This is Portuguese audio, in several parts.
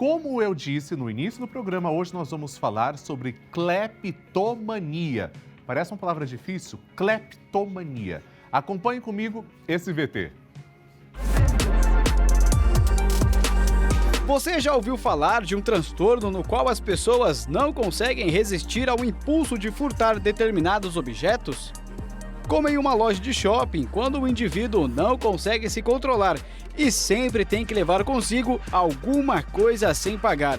como eu disse no início do programa, hoje nós vamos falar sobre cleptomania. Parece uma palavra difícil? Cleptomania. Acompanhe comigo esse VT. Você já ouviu falar de um transtorno no qual as pessoas não conseguem resistir ao impulso de furtar determinados objetos? Como em uma loja de shopping, quando o indivíduo não consegue se controlar e sempre tem que levar consigo alguma coisa sem pagar.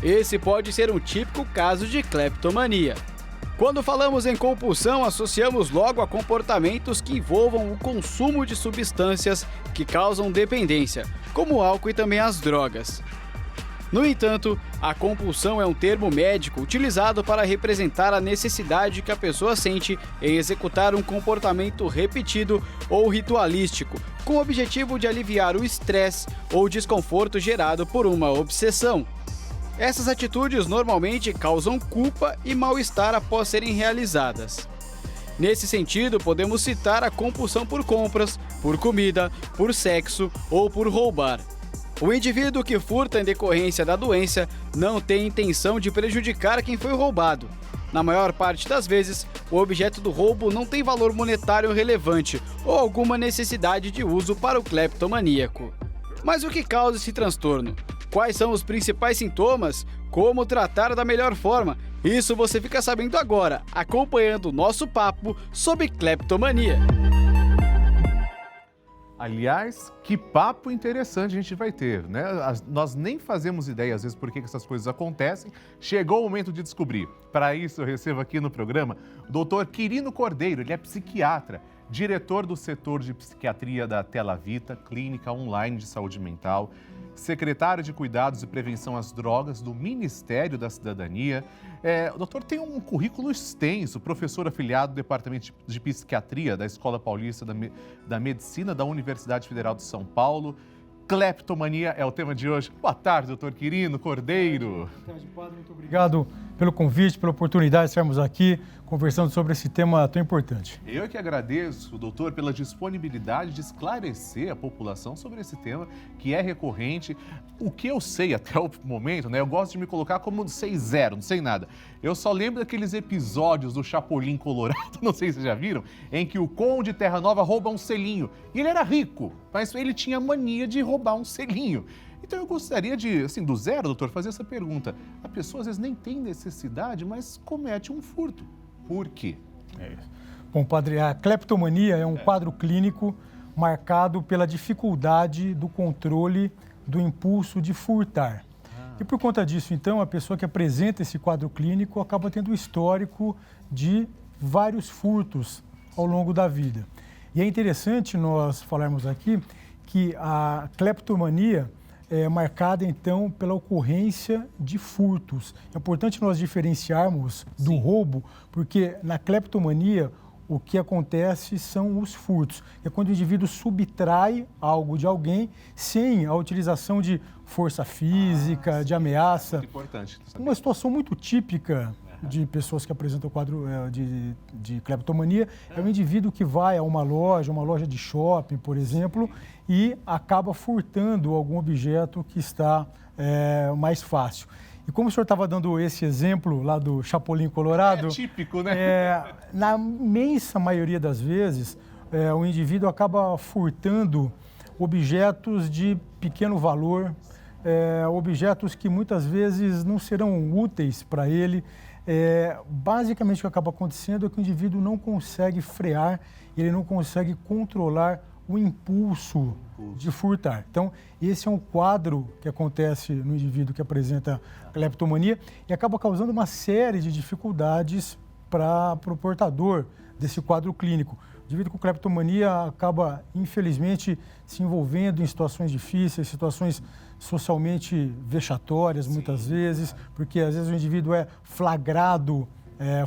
Esse pode ser um típico caso de cleptomania. Quando falamos em compulsão, associamos logo a comportamentos que envolvam o consumo de substâncias que causam dependência, como o álcool e também as drogas. No entanto, a compulsão é um termo médico utilizado para representar a necessidade que a pessoa sente em executar um comportamento repetido ou ritualístico, com o objetivo de aliviar o estresse ou desconforto gerado por uma obsessão. Essas atitudes normalmente causam culpa e mal-estar após serem realizadas. Nesse sentido, podemos citar a compulsão por compras, por comida, por sexo ou por roubar. O indivíduo que furta em decorrência da doença não tem intenção de prejudicar quem foi roubado. Na maior parte das vezes, o objeto do roubo não tem valor monetário relevante ou alguma necessidade de uso para o cleptomaníaco. Mas o que causa esse transtorno? Quais são os principais sintomas? Como tratar da melhor forma? Isso você fica sabendo agora, acompanhando o nosso papo sobre cleptomania. Aliás, que papo interessante a gente vai ter, né? Nós nem fazemos ideia, às vezes, por que essas coisas acontecem. Chegou o momento de descobrir. Para isso, eu recebo aqui no programa o Dr. Quirino Cordeiro, ele é psiquiatra, diretor do setor de psiquiatria da Tela Vita, clínica online de saúde mental, secretário de Cuidados e Prevenção às Drogas do Ministério da Cidadania. O doutor tem um currículo extenso, professor afiliado do Departamento de Psiquiatria da Escola Paulista da Medicina da Universidade Federal de São Paulo. Cleptomania é o tema de hoje. Boa tarde, doutor Quirino Cordeiro. Boa tarde, padre. Muito obrigado pelo convite, pela oportunidade de estarmos aqui conversando sobre esse tema tão importante. Eu que agradeço, doutor, pela disponibilidade de esclarecer a população sobre esse tema que é recorrente. O que eu sei até o momento, né? Eu gosto de me colocar como não sei zero, não sei nada. Eu só lembro daqueles episódios do Chapolin Colorado, não sei se vocês já viram, em que o Conde Terra Nova rouba um selinho. E ele era rico, mas ele tinha mania de roubar um selinho. Então eu gostaria de, assim, do zero, doutor, fazer essa pergunta. A pessoa às vezes nem tem necessidade, mas comete um furto. Por quê? Bom, padre, a cleptomania é um quadro clínico marcado pela dificuldade do controle do impulso de furtar. E por conta disso, então, a pessoa que apresenta esse quadro clínico acaba tendo um histórico de vários furtos ao longo da vida. E é interessante nós falarmos aqui que a cleptomania é marcada, então, pela ocorrência de furtos. É importante nós diferenciarmos do roubo, porque na cleptomania o que acontece são os furtos. É quando o indivíduo subtrai algo de alguém sem a utilização de força física, de ameaça. Muito importante. Uma situação muito típica de pessoas que apresentam o quadro de cleptomania é o indivíduo que vai a uma loja de shopping, por exemplo, e acaba furtando algum objeto que está mais fácil. E como o senhor estava dando esse exemplo lá do Chapolin Colorado... É típico, né? Na imensa maioria das vezes, o indivíduo acaba furtando objetos de pequeno valor, objetos que muitas vezes não serão úteis para ele. Basicamente, o que acaba acontecendo é que o indivíduo não consegue frear, ele não consegue controlar o impulso de furtar. Então, esse é um quadro que acontece no indivíduo que apresenta cleptomania e acaba causando uma série de dificuldades para o portador desse quadro clínico. O indivíduo com cleptomania acaba, infelizmente, se envolvendo em situações difíceis, situações socialmente vexatórias, muitas vezes, porque às vezes o indivíduo é flagrado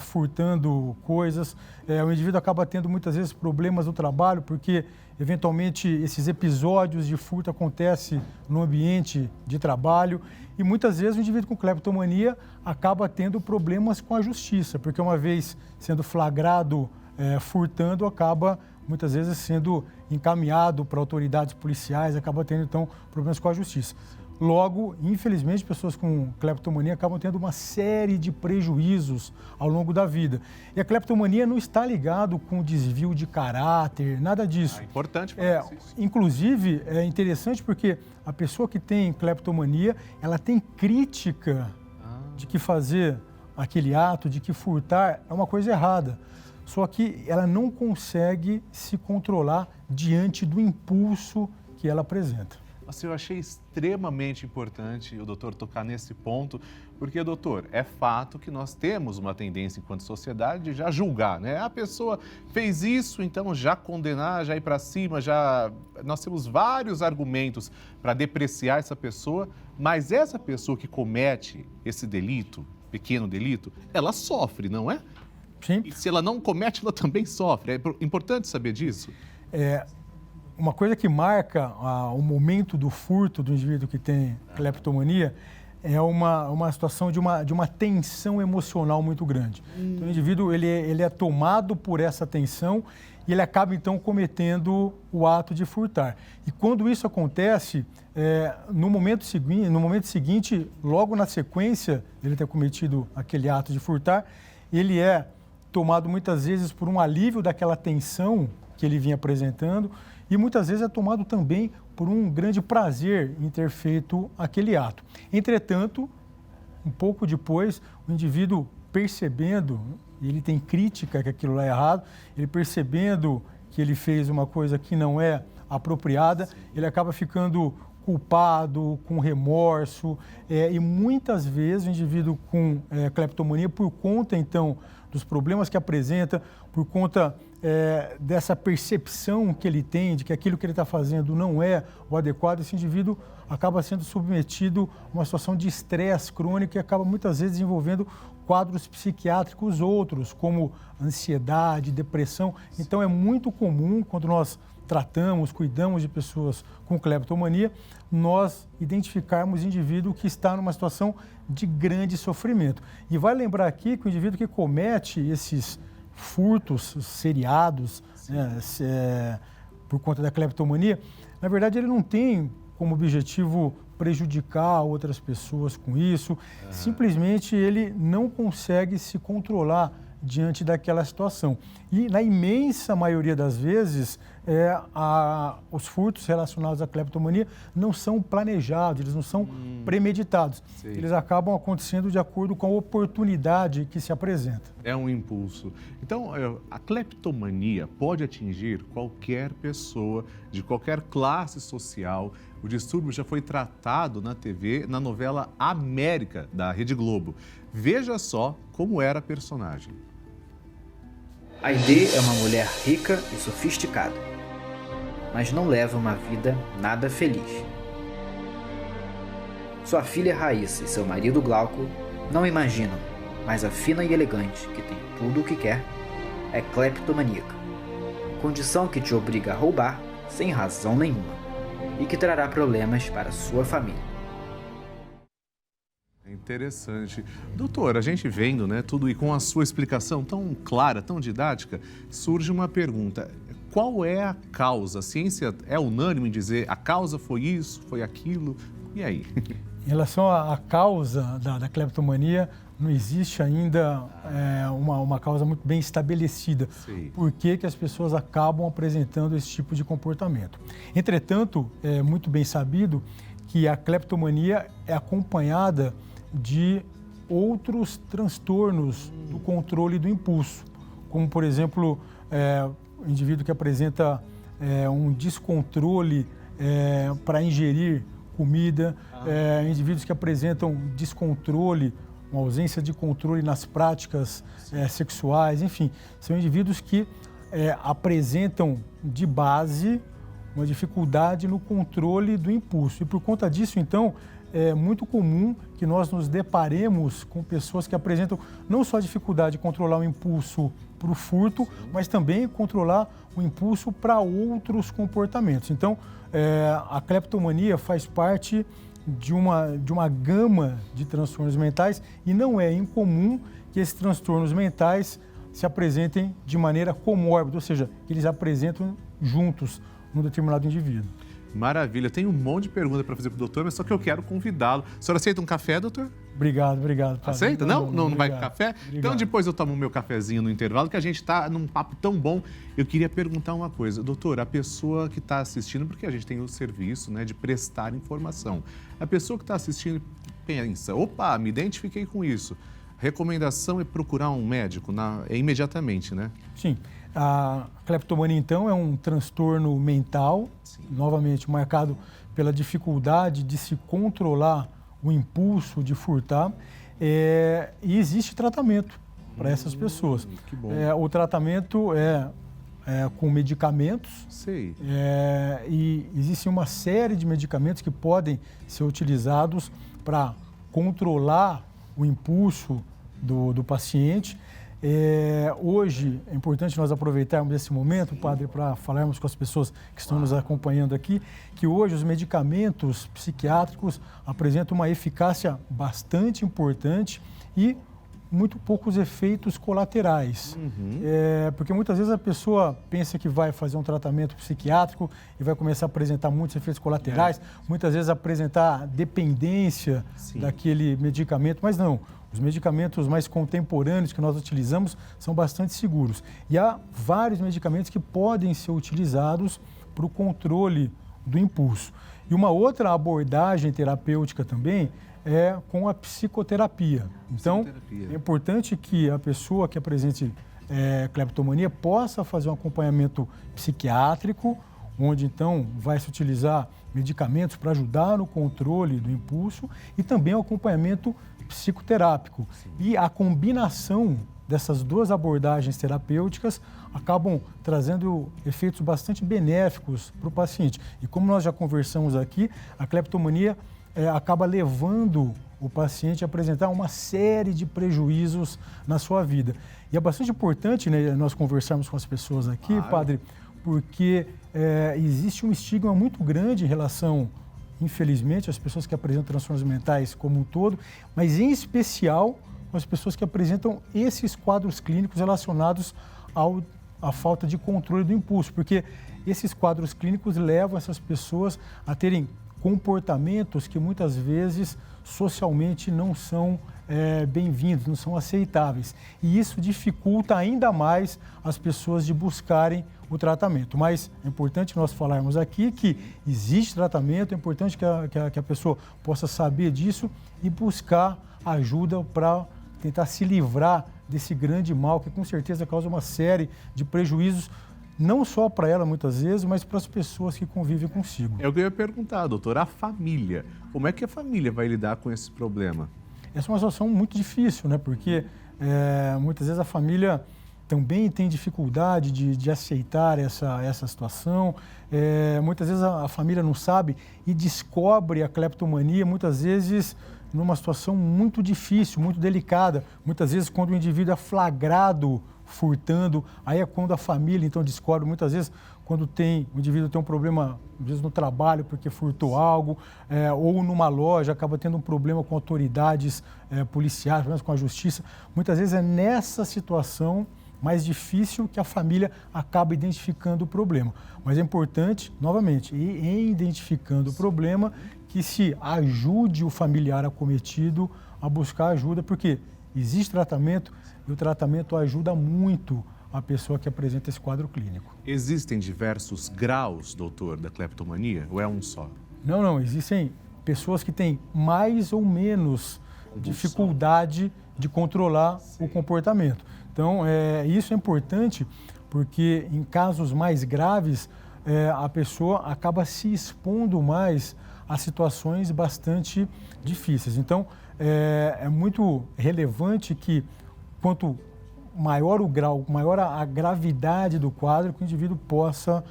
furtando coisas. O indivíduo acaba tendo muitas vezes problemas no trabalho, porque eventualmente esses episódios de furto acontecem no ambiente de trabalho e muitas vezes o indivíduo com cleptomania acaba tendo problemas com a justiça, porque uma vez sendo flagrado furtando, acaba muitas vezes sendo encaminhado para autoridades policiais, acaba tendo então problemas com a justiça. Logo, infelizmente, pessoas com cleptomania acabam tendo uma série de prejuízos ao longo da vida. E a cleptomania não está ligado com desvio de caráter, nada disso. É importante falar isso. Inclusive, é interessante porque a pessoa que tem cleptomania, ela tem crítica de que fazer aquele ato, de que furtar é uma coisa errada. Só que ela não consegue se controlar diante do impulso que ela apresenta. Nossa, eu achei extremamente importante o doutor tocar nesse ponto, porque, doutor, é fato que nós temos uma tendência enquanto sociedade de já julgar, né? A pessoa fez isso, então já condenar, já ir para cima, nós temos vários argumentos para depreciar essa pessoa, mas essa pessoa que comete esse delito, pequeno delito, ela sofre, não é? Sim. E se ela não comete, ela também sofre. É importante saber disso. Uma coisa que marca o momento do furto do indivíduo que tem cleptomania é uma situação de uma tensão emocional muito grande. Então, o indivíduo ele é tomado por essa tensão e ele acaba, então, cometendo o ato de furtar. E quando isso acontece, no momento seguinte, logo na sequência dele ter cometido aquele ato de furtar, ele é tomado muitas vezes por um alívio daquela tensão que ele vinha apresentando e muitas vezes é tomado também por um grande prazer em ter feito aquele ato. Entretanto, um pouco depois, o indivíduo percebendo, e ele tem crítica que aquilo lá é errado, ele percebendo que ele fez uma coisa que não é apropriada, ele acaba ficando culpado, com remorso, e muitas vezes o indivíduo com cleptomania, por conta então dos problemas que apresenta, por conta dessa percepção que ele tem de que aquilo que ele está fazendo não é o adequado, esse indivíduo acaba sendo submetido a uma situação de estresse crônico e acaba muitas vezes desenvolvendo quadros psiquiátricos outros, como ansiedade, depressão. Então é muito comum, quando nós tratamos, cuidamos de pessoas com cleptomania, nós identificarmos indivíduo que está numa situação de grande sofrimento. E vai lembrar aqui que o indivíduo que comete esses furtos seriados, por conta da cleptomania, na verdade ele não tem como objetivo prejudicar outras pessoas com isso, simplesmente ele não consegue se controlar diante daquela situação. E na imensa maioria das vezes, os furtos relacionados à cleptomania não são planejados, eles não são premeditados. Sim. Eles acabam acontecendo de acordo com a oportunidade que se apresenta. É um impulso. Então, a cleptomania pode atingir qualquer pessoa, de qualquer classe social. O distúrbio já foi tratado na TV, na novela América, da Rede Globo. Veja só como era a personagem. Aide é uma mulher rica e sofisticada, mas não leva uma vida nada feliz. Sua filha Raíssa e seu marido Glauco não imaginam, mas a fina e elegante, que tem tudo o que quer, é cleptomaníaca, condição que te obriga a roubar sem razão nenhuma e que trará problemas para sua família. Interessante. Doutor, a gente vendo, né, tudo e com a sua explicação tão clara, tão didática, surge uma pergunta. Qual é a causa? A ciência é unânime em dizer a causa foi isso, foi aquilo? E aí? Em relação à causa da cleptomania, não existe ainda uma causa muito bem estabelecida. Sim. Por que as pessoas acabam apresentando esse tipo de comportamento? Entretanto, é muito bem sabido que a cleptomania é acompanhada de outros transtornos do controle do impulso, como, por exemplo, o indivíduo que apresenta um descontrole para ingerir comida, indivíduos que apresentam descontrole, uma ausência de controle nas práticas sexuais, enfim, são indivíduos que apresentam de base uma dificuldade no controle do impulso. E por conta disso, então, é muito comum que nós nos deparemos com pessoas que apresentam não só a dificuldade de controlar o impulso para o furto, mas também controlar o impulso para outros comportamentos. Então, a cleptomania faz parte de uma gama de transtornos mentais e não é incomum que esses transtornos mentais se apresentem de maneira comórbida, ou seja, que eles apresentam juntos num determinado indivíduo. Maravilha. Tem um monte de pergunta para fazer para o doutor, mas só que eu quero convidá-lo. O senhor aceita um café, doutor? Obrigado. Padre. Aceita? Não vai com café? Obrigado. Então depois eu tomo o meu cafezinho no intervalo, que a gente está num papo tão bom. Eu queria perguntar uma coisa. Doutor, a pessoa que está assistindo, porque a gente tem o serviço, né, de prestar informação. A pessoa que está assistindo pensa, opa, me identifiquei com isso. Recomendação é procurar um médico imediatamente, né? Sim. A cleptomania, então, é um transtorno mental, novamente marcado pela dificuldade de se controlar o impulso de furtar, e existe tratamento para essas pessoas. Que bom. O tratamento é com medicamentos. Sei. E existe uma série de medicamentos que podem ser utilizados para controlar o impulso do paciente. Hoje é importante nós aproveitarmos esse momento, padre, para falarmos com as pessoas que estão nos acompanhando aqui, que hoje os medicamentos psiquiátricos apresentam uma eficácia bastante importante e muito poucos efeitos colaterais. Porque muitas vezes a pessoa pensa que vai fazer um tratamento psiquiátrico e vai começar a apresentar muitos efeitos colaterais, muitas vezes apresentar dependência daquele medicamento, mas não. Os medicamentos mais contemporâneos que nós utilizamos são bastante seguros. E há vários medicamentos que podem ser utilizados para o controle do impulso. E uma outra abordagem terapêutica também é com a psicoterapia. Então, é importante que a pessoa que apresente cleptomania possa fazer um acompanhamento psiquiátrico, onde então vai se utilizar medicamentos para ajudar no controle do impulso e também o acompanhamento psicoterápico. E a combinação dessas duas abordagens terapêuticas acabam trazendo efeitos bastante benéficos para o paciente. E como nós já conversamos aqui, a cleptomania acaba levando o paciente a apresentar uma série de prejuízos na sua vida. E é bastante importante, né, nós conversarmos com as pessoas aqui, padre, porque existe um estigma muito grande em relação, infelizmente, às pessoas que apresentam transtornos mentais como um todo, mas em especial as pessoas que apresentam esses quadros clínicos relacionados à falta de controle do impulso, porque esses quadros clínicos levam essas pessoas a terem comportamentos que muitas vezes socialmente não são bem-vindos, não são aceitáveis. E isso dificulta ainda mais as pessoas de buscarem o tratamento. Mas é importante nós falarmos aqui que existe tratamento, é importante que a pessoa possa saber disso e buscar ajuda para tentar se livrar desse grande mal que com certeza causa uma série de prejuízos, não só para ela muitas vezes, mas para as pessoas que convivem consigo. É o que eu ia perguntar, doutor, a família. Como é que a família vai lidar com esse problema? Essa é uma situação muito difícil, né? Porque muitas vezes a família também tem dificuldade de aceitar essa situação. Muitas vezes a família não sabe e descobre a cleptomania, muitas vezes numa situação muito difícil, muito delicada. Muitas vezes quando o indivíduo é flagrado furtando, aí é quando a família então descobre, muitas vezes quando o indivíduo tem um problema, às vezes no trabalho porque furtou algo, ou numa loja acaba tendo um problema com autoridades policiais, problemas com a justiça. Muitas vezes é nessa situação mais difícil que a família acaba identificando o problema. Mas é importante, novamente, em identificando o problema, que se ajude o familiar acometido a buscar ajuda, porque existe tratamento e o tratamento ajuda muito a pessoa que apresenta esse quadro clínico. Existem diversos graus, doutor, da cleptomania, ou é um só? Não. Existem pessoas que têm mais ou menos dificuldade de controlar o comportamento. Então, isso é importante porque em casos mais graves, a pessoa acaba se expondo mais a situações bastante difíceis. Então, é muito relevante que quanto maior o grau, maior a gravidade do quadro, que o indivíduo possa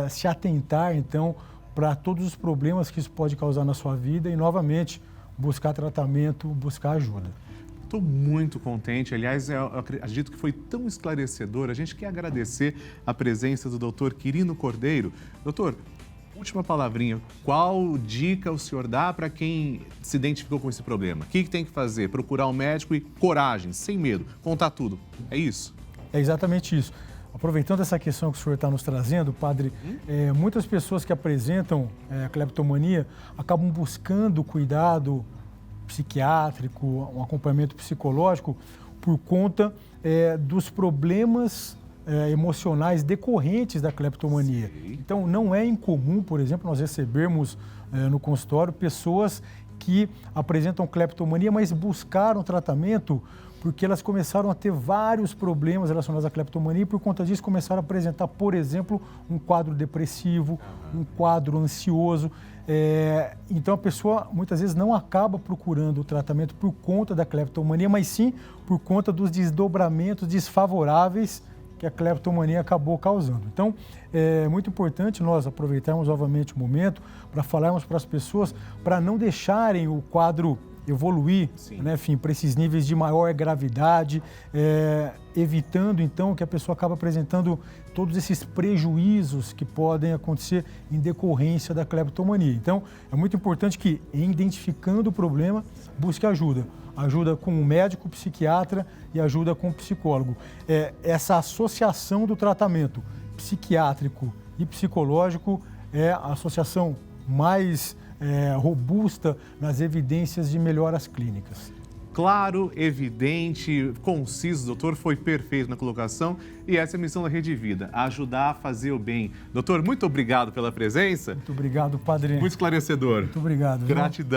se atentar, então, para todos os problemas que isso pode causar na sua vida e, novamente, buscar tratamento, buscar ajuda. Estou muito contente. Aliás, eu acredito que foi tão esclarecedor. A gente quer agradecer a presença do doutor Quirino Cordeiro. Doutor, última palavrinha. Qual dica o senhor dá para quem se identificou com esse problema? O que tem que fazer? Procurar um médico e coragem, sem medo, contar tudo. É isso? É exatamente isso. aproveitando essa questão que o senhor está nos trazendo, padre, muitas pessoas que apresentam cleptomania acabam buscando cuidado psiquiátrico, um acompanhamento psicológico por conta dos problemas emocionais decorrentes da cleptomania. Então, não é incomum, por exemplo, nós recebermos no consultório pessoas que apresentam cleptomania, mas buscaram tratamento porque elas começaram a ter vários problemas relacionados à cleptomania e por conta disso começaram a apresentar, por exemplo, um quadro depressivo, um quadro ansioso. Então a pessoa muitas vezes não acaba procurando o tratamento por conta da cleptomania, mas sim por conta dos desdobramentos desfavoráveis que a cleptomania acabou causando. Então, é muito importante nós aproveitarmos novamente o momento para falarmos para as pessoas para não deixarem o quadro evoluir, né, enfim, para esses níveis de maior gravidade, evitando então que a pessoa acabe apresentando todos esses prejuízos que podem acontecer em decorrência da cleptomania. Então, é muito importante que, em identificando o problema, busque ajuda. Ajuda com o médico, psiquiatra e ajuda com o psicólogo. Essa associação do tratamento psiquiátrico e psicológico é a associação mais robusta nas evidências de melhoras clínicas. Claro, evidente, conciso, doutor, foi perfeito na colocação e essa é a missão da Rede Vida, ajudar a fazer o bem. Doutor, muito obrigado pela presença. Muito obrigado, padre. Muito esclarecedor. Muito obrigado. Gratidão.